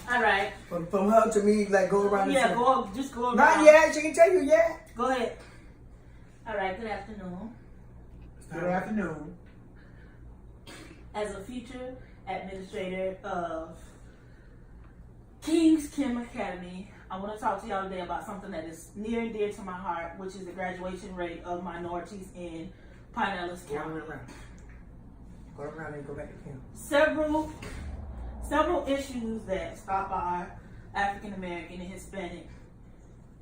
All right. From her to me, like go around. Yeah, just go around. Not yet. She can tell you yet. Go ahead. All right. Good afternoon. Good afternoon. As a future administrator of King's Kim Academy, I want to talk to y'all today about something that is near and dear to my heart, which is the graduation rate of minorities in Pinellas County. Go around and go back to Kim. Several issues that stop our African American and Hispanic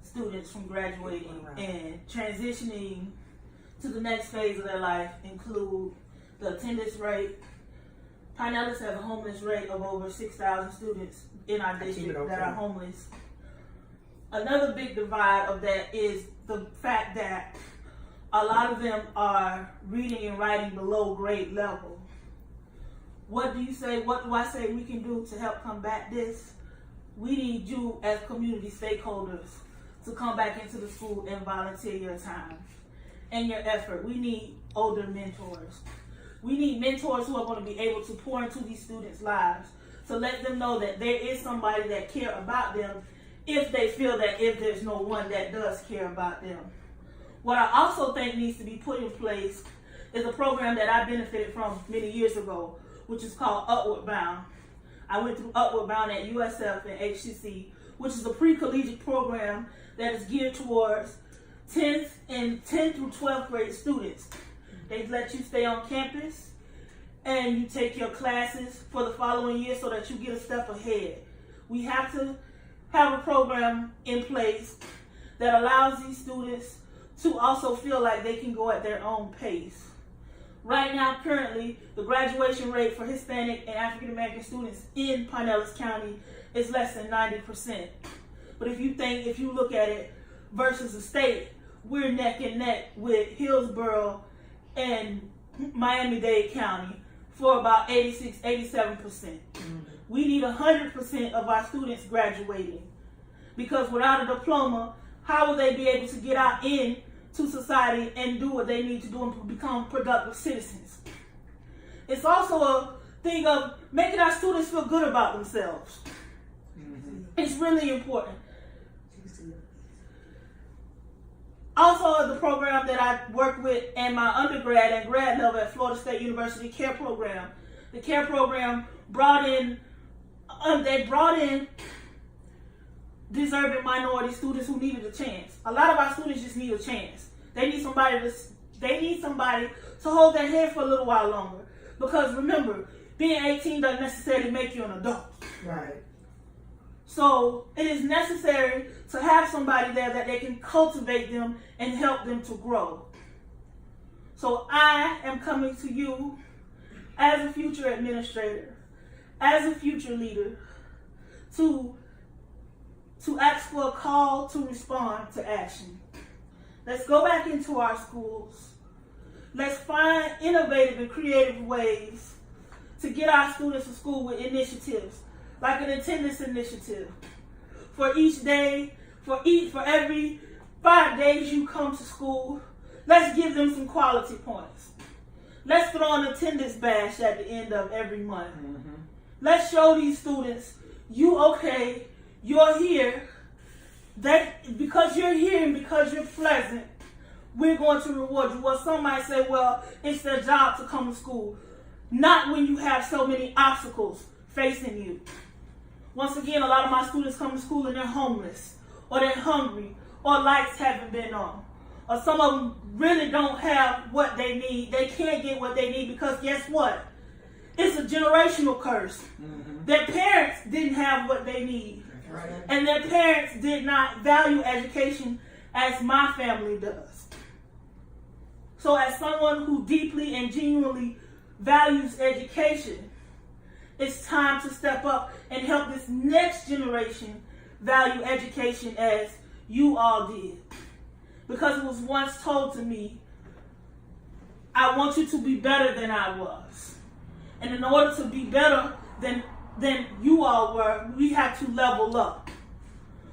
students from graduating and transitioning to the next phase of their life include the attendance rate. Pinellas has a homeless rate of over 6,000 students in our district that are homeless. Another big divide of that is the fact that a lot of them are reading and writing below grade level. What do you say? What do I say we can do to help combat this? We need you as community stakeholders to come back into the school and volunteer your time and your effort. We need older mentors. We need mentors who are going to be able to pour into these students' lives to let them know that there is somebody that cares about them if they feel that if there's no one that does care about them. What I also think needs to be put in place is a program that I benefited from many years ago, which is called Upward Bound. I went through Upward Bound at USF and HCC, which is a pre-collegiate program that is geared towards 10th through 12th grade students. They let you stay on campus and you take your classes for the following year so that you get a step ahead. We have to have a program in place that allows these students to also feel like they can go at their own pace. Right now, currently, the graduation rate for Hispanic and African American students in Pinellas County is less than 90%. But if you look at it versus the state, we're neck and neck with Hillsborough and Miami-Dade County for about 86, 87%. We need 100% of our students graduating, because without a diploma, how will they be able to get out into society and do what they need to do and become productive citizens? It's also a thing of making our students feel good about themselves. It's really important. Also, the program that I work with in my undergrad and grad level at Florida State University CARE program. The CARE program brought in deserving minority students who needed a chance. A lot of our students just need a chance. They need somebody to hold their hand for a little while longer. Because remember, being 18 doesn't necessarily make you an adult. Right. So it is necessary to have somebody there that they can cultivate them and help them to grow. So I am coming to you as a future administrator, as a future leader, to ask for a call to respond to action. Let's go back into our schools. Let's find innovative and creative ways to get our students to school with initiatives, like an attendance initiative. For each day, for every 5 days you come to school, let's give them some quality points. Let's throw an attendance bash at the end of every month. Let's show these students, you're here. Because you're here and because you're pleasant, we're going to reward you. Well, some might say, well, it's their job to come to school. Not when you have so many obstacles facing you. Once again, a lot of my students come to school and they're homeless, or they're hungry, or lights haven't been on. Or some of them really don't have what they need. They can't get what they need because guess what? It's a generational curse. Their parents didn't have what they need. Right. And their parents did not value education as my family does. So as someone who deeply and genuinely values education, it's time to step up and help this next generation value education as you all did. Because it was once told to me, I want you to be better than I was. And in order to be better than you all were, we have to level up.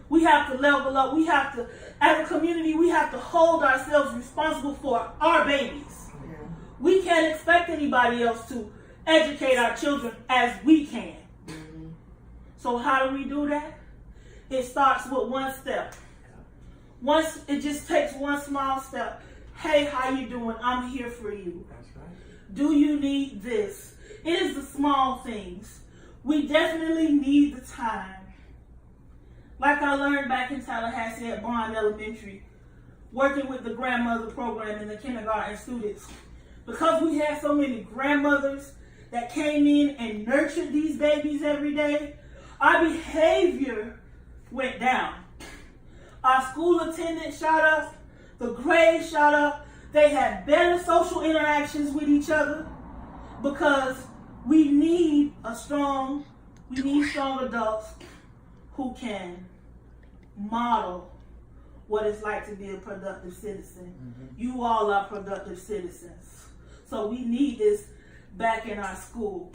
We have to level up. We have to, as a community, we have to hold ourselves responsible for our babies. We can't expect anybody else to educate our children as we can. So how do we do that? It starts with one step. It just takes one small step. Hey, how you doing? I'm here for you. That's right. Do you need this? It is the small things. We definitely need the time. Like I learned back in Tallahassee at Bond Elementary, working with the grandmother program and the kindergarten students. Because we had so many grandmothers that came in and nurtured these babies every day, our behavior went down. Our school attendance shot up, the grades shot up, they had better social interactions with each other because we need strong adults who can model what it's like to be a productive citizen. You all are productive citizens. So we need this back in our school.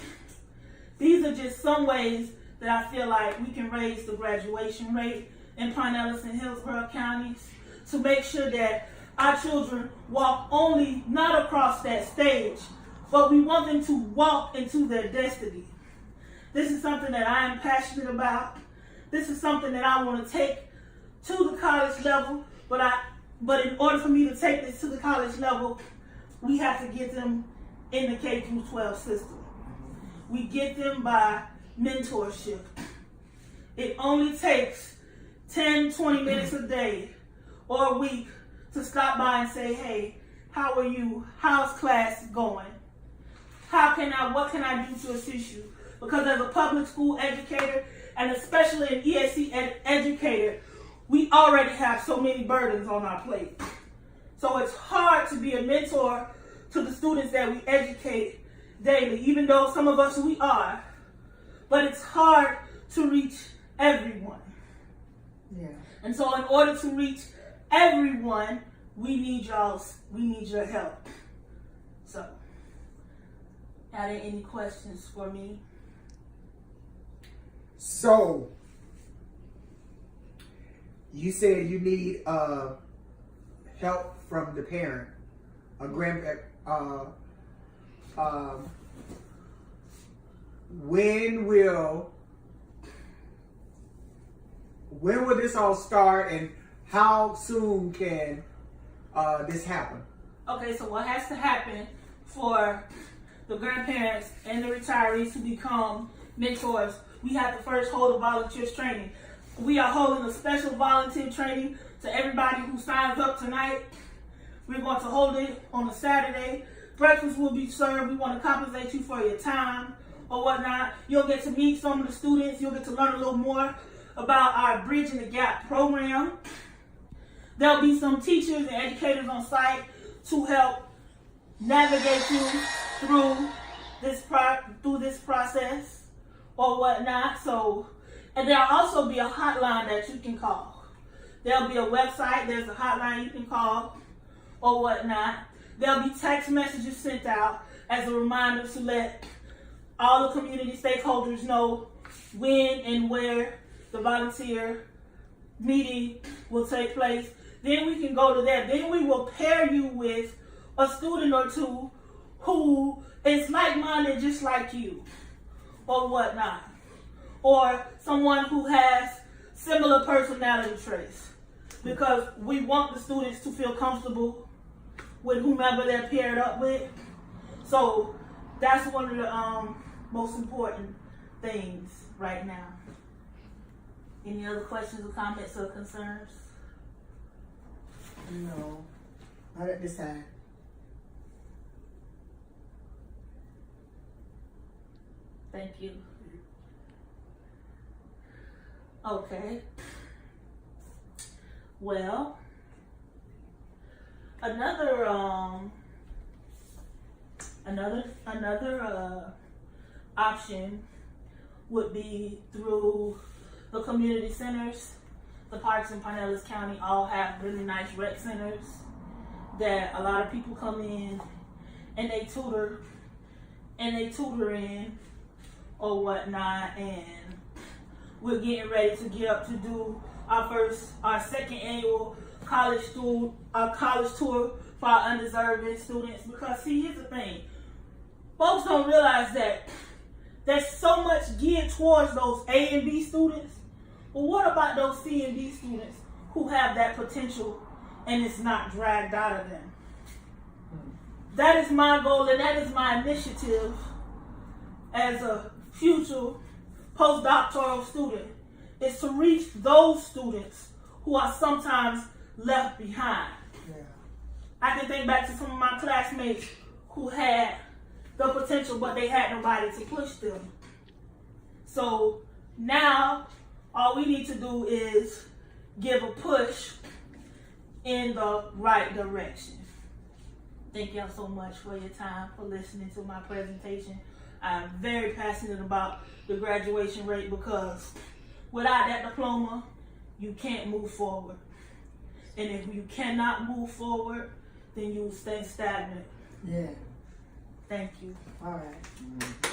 These are just some ways that I feel like we can raise the graduation rate in Pinellas and Hillsborough counties to make sure that our children walk only not across that stage, but we want them to walk into their destiny. This is something that I am passionate about. This is something that I want to take to the college level, but in order for me to take this to the college level, we have to get them in the K-12 system. We get them by mentorship. It only takes 10, 20 minutes a day or a week to stop by and say, hey, how are you? How's class going? What can I do to assist you? Because as a public school educator, and especially an ESC educator, we already have so many burdens on our plate. So it's hard to be a mentor to the students that we educate daily, even though some of us we are. But it's hard to reach everyone. Yeah. And so in order to reach everyone, we need your help. So, are there any questions for me? So, you said you need help from the parent, a grandparent. When will this all start, and how soon can this happen? Okay, so what has to happen for the grandparents and the retirees to become mentors? We have to first hold a volunteers training. We are holding a special volunteer training to everybody who signs up tonight. We're going to hold it on a Saturday. Breakfast will be served. We want to compensate you for your time or whatnot. You'll get to meet some of the students. You'll get to learn a little more about our Bridging the Gap program. There'll be some teachers and educators on site to help navigate you through this process or whatnot. So, and there'll also be a hotline that you can call. There'll be a website. There's a hotline you can call or whatnot. There'll be text messages sent out as a reminder to let all the community stakeholders know when and where the volunteer meeting will take place. Then we can go to that. Then we will pair you with a student or two who is like-minded just like you or whatnot. Or someone who has similar personality traits. Because we want the students to feel comfortable with whomever they're paired up with. So that's one of the most important things right now. Any other questions or comments or concerns? No, not at this time. Thank you. Okay. Well, another option would be through the community centers. The parks in Pinellas County all have really nice rec centers that a lot of people come in and they tutor in or whatnot, and we're getting ready to get up to do our second annual college tour for our undeserving students. Because see, here's the thing, folks don't realize that There's so much geared towards those A and B students. But what about those C and D students who have that potential and it's not dragged out of them? That is my goal and that is my initiative as a future postdoctoral student, is to reach those students who are sometimes left behind. Yeah. I can think back to some of my classmates who had the potential, but they had nobody to push them. So now, all we need to do is give a push in the right direction. Thank y'all so much for your time, for listening to my presentation. I'm very passionate about the graduation rate because without that diploma, you can't move forward. And if you cannot move forward, then you will stay stagnant. Yeah. Thank you. All right.